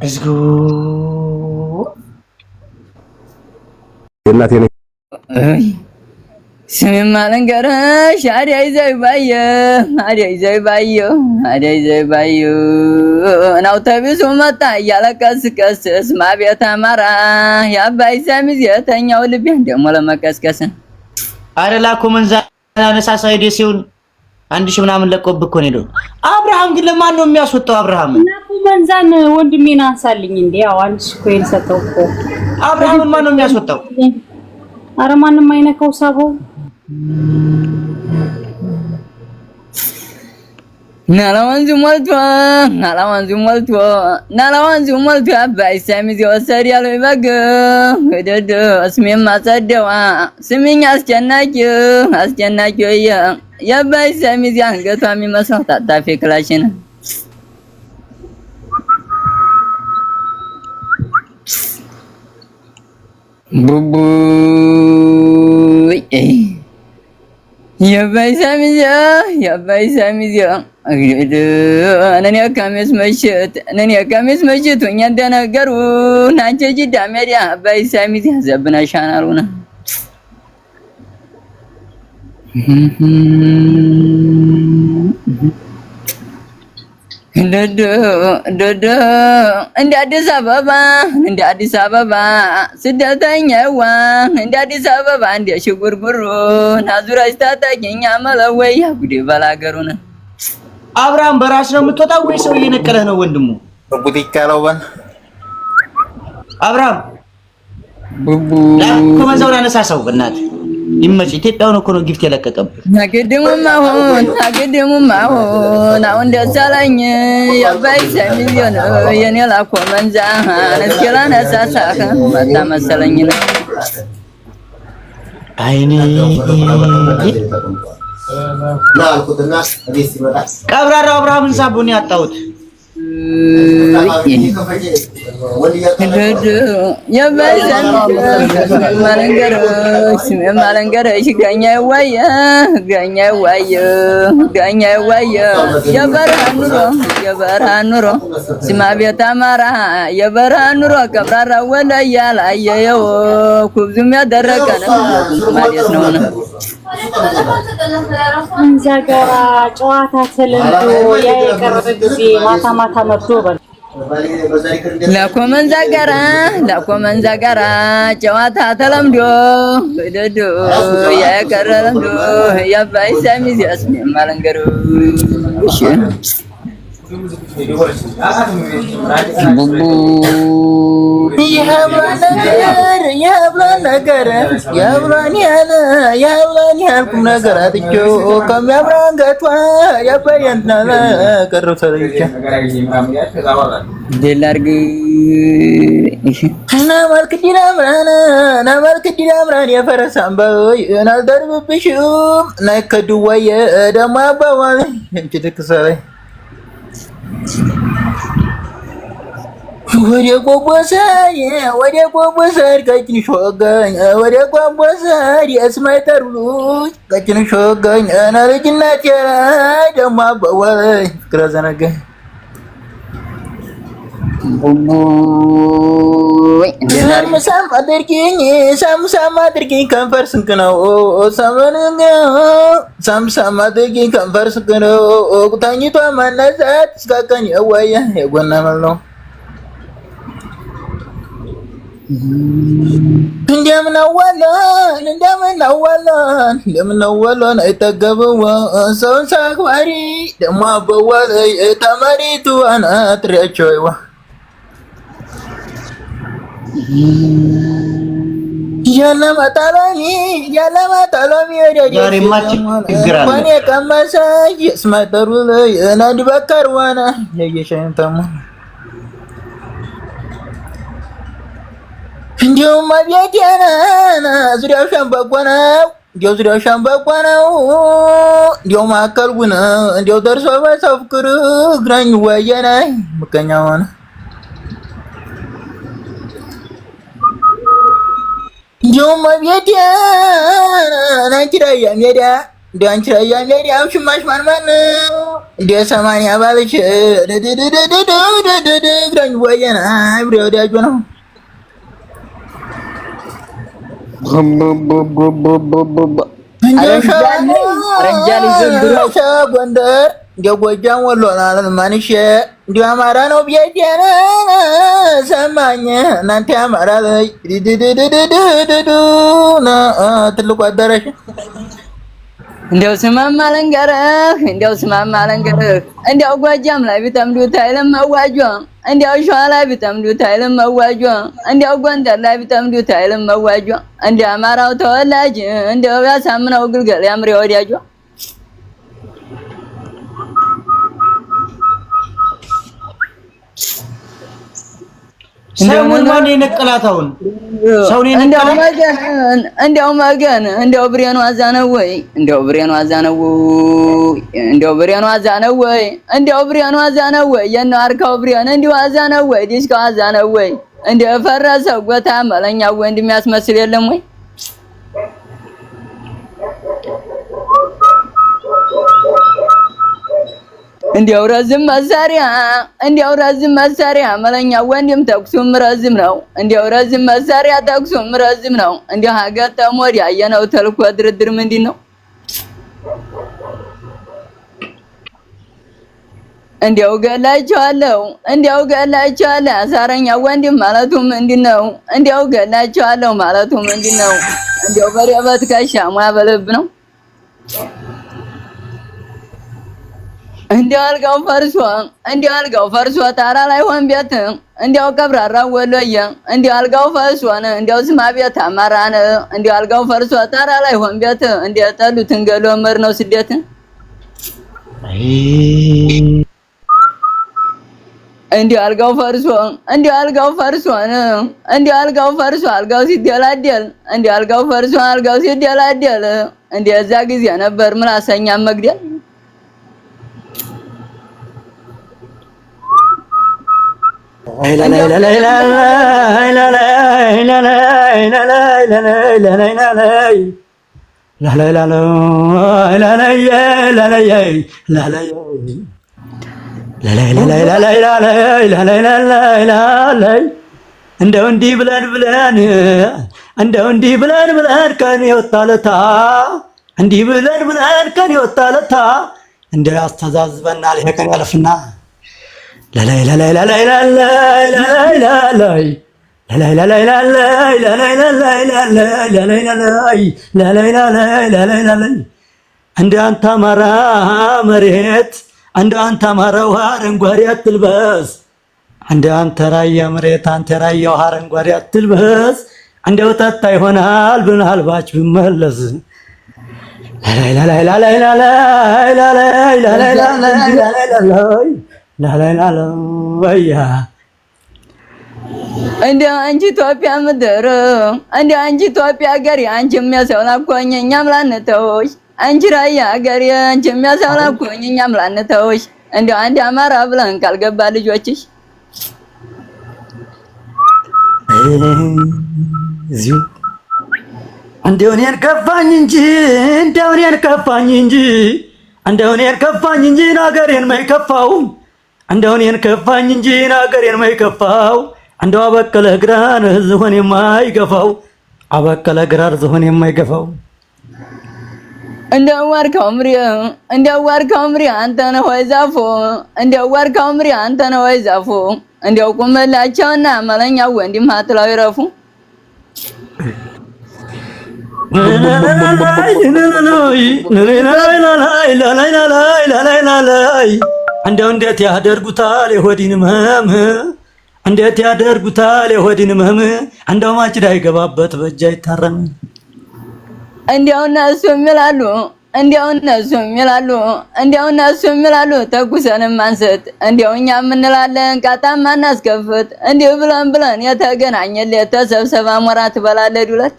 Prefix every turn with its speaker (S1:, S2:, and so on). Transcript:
S1: እዝጉ
S2: የእናቴ ነው
S3: ስምማ ልንገርሽ አደይ ዘይባየ ናው ተቢሱ መጣ እያለቀስቀስ ማቤት አማራ የአባይ ሰሚዝ የተኛው ልቤን ደሞ ለመቀስቀስ
S1: አረላኮ መንዛ አነሳሳይ ደሴውን 1000 ምናምን ለቆብህ እኮ ነው። አብርሃም ግን ለማን ነው የሚያስወጣው? አብርሃም
S4: ናኩ መንዛን ወንድሜን አንሳልኝ እንዴ? ያው 1000 ኮይን ሰጠው እኮ።
S1: አብርሃም ማን ነው የሚያስወጣው?
S4: አረ ማንንም አይነካው ሳበው።
S3: ናላዋንዙ ሞልቶ አባይ ሰሚዝ ወሰድ ያለው ይበግ ወደደ እስሜም ማጸደዋ ስሚኝ አስጨናቂው የአባይ ሰሚዝ አንገቷ የሚመስለው ታጣፊ ክላሽን ቡቡ የአባይ ሰሚዝ እኔ ከሚስ መሽት ሆኜ እንደነገሩ ናንቺ ጅዳ ሜዳ አባይ ሰሚዝ ያዘብናሻናሉና ዶዶ እንደ አዲስ አበባ ስደተኛዋ እንደ አዲስ አበባ እንደ ሽጉርጉሩ ናዙራሽ ታጣቂኛ መለወይ ጉዴ ባላገሩን
S1: አብርሃም በራስ ነው የምትወጣው ወይ ሰው እየነቀለህ ነው? ወንድሙ
S2: ቡቲካ ነው ባል
S1: አብርሃም ላኩ መንዛውን አነሳሳው በእናትህ ይመጭ ኢትዮጵያውን እኮ ነው ጊፍት የለቀቀብህ።
S3: አገደሙም አሁን አሁን ደስ አለኝ የአባይ ሰሚዝ ነው የኔ ላኮ መንዛ እስኪላ ነሳሳህ መጣ መሰለኝ ነው
S1: አይኔ ቀብራራው አብርሃምን ሳቡን ያጣሁት
S3: የአባይ ሰሚዝ ማለንገርሽ ጋኛዋየ የበረሃ ኑሮ ስማ ቤት አማራ የበረሃ ኑሮ ቀብራራ ወለያ ላየየው ኩብዙም ያደረቀ ነው ማለት ነው
S4: እንዛ ጋራ ጨዋታ ተለምዶ የቀረበ ጊዜ ማታ መርዶ በል
S3: ለኮመንዛ ጋራ ጨዋታ ተለምዶ ደዶ የቀረለምዶ የአባይ ሰሚዝ ያስሜም ማለንገሩ ቡቡ የብላን ነገር ያልኩም ነገር አጥቼው ከሚያብራን ገቷ ያባየንና ቀረው ሰለቻ ደላርግ ናማልክ ዲናምራን የፈረሳም ባይ እናልደርብብሽም ናይከዱዋየ ደማ አባዋል እንቺ ትክሰለኝ ወደ ቆቦሰር ቀጭን ሾጋኝ ወደ ቆቦሰር የስማይተሩ ቀጭን ሾጋኝ እና ልጅነት የላይ ደሞ አባዋለኝ ፍቅረ ዘነገኝ ሳም አድርጊኝ ከንፈር ስንቅ ነው ሳም አድርጊኝ ከንፈር ስንቅ ነው ቁታኝቷ ማነሳት እስካቀን የዋያ የጎና መል ነው እንደምናዋለን አይጠገብዋ ሰውን ሳክባሪ ደሞ አበዋለይ ተመሪቱ አናጥሪያቸው ይዋ ያለመጣሎሚ ወደጀኔ ቀመሰ የስማጠሩ ላይ እናድ በከርዋና የየሻይንተሙ እንዲሁም አብያት ያናና ዙሪያው ሸምበቆ ነው እንዲያው ማከልጉ ነው እንዲያው ደርሶ በሰው ፍቅር ግራኝ ወየናይ ምቀኛ ሆነ እንዲሁም አብያት ያናና ኪራያ ሜዳ እንደ አንቺ ላይ ያለ ያው ሽማሽ ማን እንደ ሰማንያ ባልሽ ግራኝ ወየና አብሬ ወዳጁ ነው
S2: ረጃል ይዘብሩ
S3: ጎንደር እንደ ጎጃም ወሎ ናለን ማንሽ እንደ አማራ ነው ቢያጀና ሰማኝ እናንተ አማራ ላይ ትልቁ አዳራሽ
S2: እንደው ስማማ ለንገርህ እንደው ጎጃም ላይ ቢጠምዱት አይልም መዋጇ እንደው ሸዋ ላይ ቢጠምዱት አይልም መዋጇ እንደው ጎንደር ላይ ቢጠምዱት አይልም መዋጇ እንደ አማራው ተወላጅ እንደው ያሳምነው ግልገል ያምሬ ወዳጇ
S1: ሰሙን ማን የነቀላታውን ሰውን የነቀላት
S2: እንደው ብሬኑ አዛነው ወይ እንደው ብሬኑ አዛነው ወይ የነ አርካው ብሬን እንደው አዛነው ወይ ዲስካው አዛነው ወይ እንደው ፈረሰው ጎታ መለኛው ወንድ የሚያስመስል የለም ወይ እንዲያው ረዝም መሳሪያ መለኛ ወንድም ተኩሱም ረዝም ነው እንዲያው ረዝም መሳሪያ ተኩሱም ረዝም ነው እንዲያው ሀገር ተሞድ ያየነው ተልኮ ድርድር ምንድን ነው እንዲያው ገላቸዋለሁ አሳረኛ ወንድም ማለቱ ምንድን ነው እንዲያው ገላቸዋለሁ ማለቱ ምንድን ነው እንዲያው በሬበት ከሻማ በልብ ነው እንዲያው አልጋው ፈርሶ ጣራ ላይ ሆን ቤት እንዲያው ቀብራራ ወሎዬ እንዲያው አልጋው ፈርሶ እንዲያው ስማ ቤት አማራን እንዲያው አልጋው ፈርሶ ጣራ ላይ ሆን ቤት እንዲያው ጠሉትን ገሎ መር ነው ስደት እንዲያው አልጋው ፈርሶ አልጋው ሲደላደል እንዲያው እዛ ጊዜ ነበር ምላሰኛ መግደል
S1: እንደው እንዲህ ብለን ከኔ ወጣለታ እንደው ያስተዛዝበናል ይሄ ቀን ያለፍና እንደ አንተ አማራ መሬት እንደ አንተ አማራ ውሃ አረንጓዴ አትልበስ እንደ አንተ ራያ መሬት አንተ ራያ ውሃ አረንጓዴ አትልበስ እንደው ጠጣ ይሆናል ብናልባች ብመለስ
S2: እንደው አንቺ ኢትዮጵያ ምድር እንደው አንቺ ኢትዮጵያ ሀገር አንቺ የሚያሰውና ኮኝ እኛም ላንተውሽ አንቺ ራያ ሀገር አንቺ የሚያሰውና ኮኝ እኛም ላንተውሽ እንደው አንድ አማራ ብለን ካልገባ ልጆችሽ
S1: እዚሁ እንደው እኔን ከፋኝ እንጂ ናገሬን ማይከፋው እንደው እኔን ከፋኝ እንጂ ናገሬን ማይከፋው እንደው አበቀለ ግራር ዝሆን የማይገፋው
S2: እንደው ዋርካው ምሪ አንተ ነህ ወይ ዛፉ እንደው ቁመላቸውና መለኛው ወንድም አትለው ይረፉ
S1: እንደው እንዴት ያደርጉታል የሆዲን ህመም እንደው ማጭድ አይገባበት በእጅ አይታረም
S2: እንደው እነሱ የሚላሉ ተኩሰንም አንሰት እንደው እኛ የምንላለን ቃጣም አናስከፍት እንዲህ ብለን የተገናኘለት ተሰብሰባ ሞራ ትበላለህ ዱለት